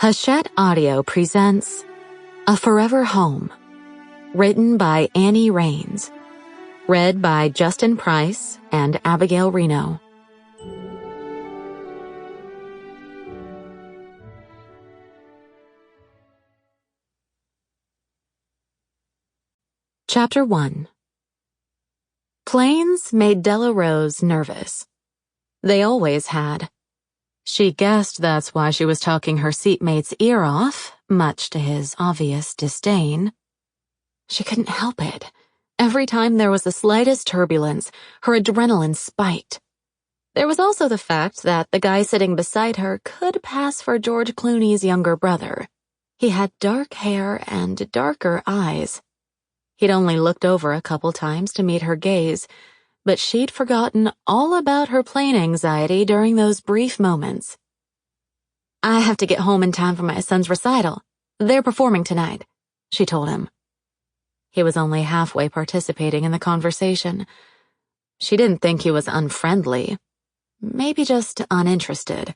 Hachette Audio presents A Forever Home, written by Annie Raines, read by Justin Price and Abigail Reno. Chapter 1. Planes made Della Rose nervous. They always had. She guessed that's why she was talking her seatmate's ear off, much to his obvious disdain. She couldn't help it. Every time there was the slightest turbulence, her adrenaline spiked. There was also the fact that the guy sitting beside her could pass for George Clooney's younger brother. He had dark hair and darker eyes. He'd only looked over a couple times to meet her gaze, but she'd forgotten all about her plane anxiety during those brief moments. "I have to get home in time for my son's recital. They're performing tonight," she told him. He was only halfway participating in the conversation. She didn't think he was unfriendly. Maybe just uninterested.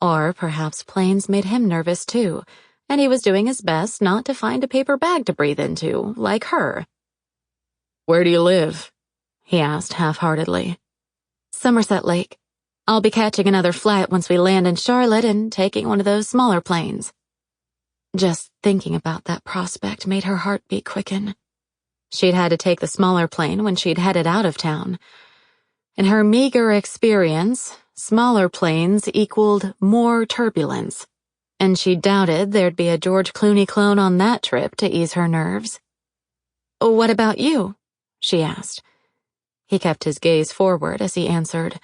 Or perhaps planes made him nervous too, and he was doing his best not to find a paper bag to breathe into, like her. "Where do you live?" he asked half-heartedly. "Somerset Lake. I'll be catching another flight once we land in Charlotte and taking one of those smaller planes." Just thinking about that prospect made her heartbeat quicken. She'd had to take the smaller plane when she'd headed out of town. In her meager experience, smaller planes equaled more turbulence, and she doubted there'd be a George Clooney clone on that trip to ease her nerves. "What about you?" she asked. He kept his gaze forward as he answered.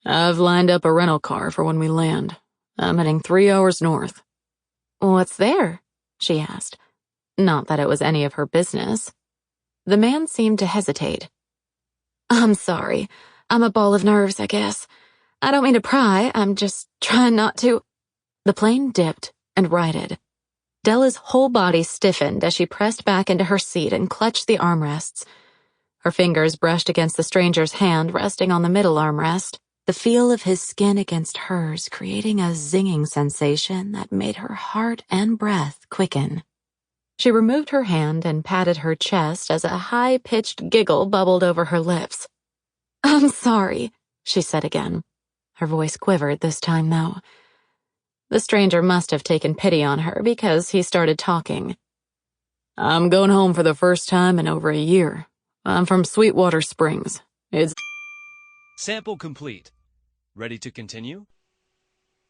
"I've lined up a rental car for when we land. I'm heading 3 hours north." "What's there?" she asked. Not that it was any of her business. The man seemed to hesitate. "I'm sorry. I'm a ball of nerves, I guess. I don't mean to pry. I'm just trying not to." The plane dipped and righted. Della's whole body stiffened as she pressed back into her seat and clutched the armrests. Her fingers brushed against the stranger's hand resting on the middle armrest, the feel of his skin against hers creating a zinging sensation that made her heart and breath quicken. She removed her hand and patted her chest as a high-pitched giggle bubbled over her lips. "I'm sorry," she said again. Her voice quivered this time, though. The stranger must have taken pity on her because he started talking. "I'm going home for the first time in over a year. I'm from Sweetwater Springs. It's..." Sample complete. Ready to continue?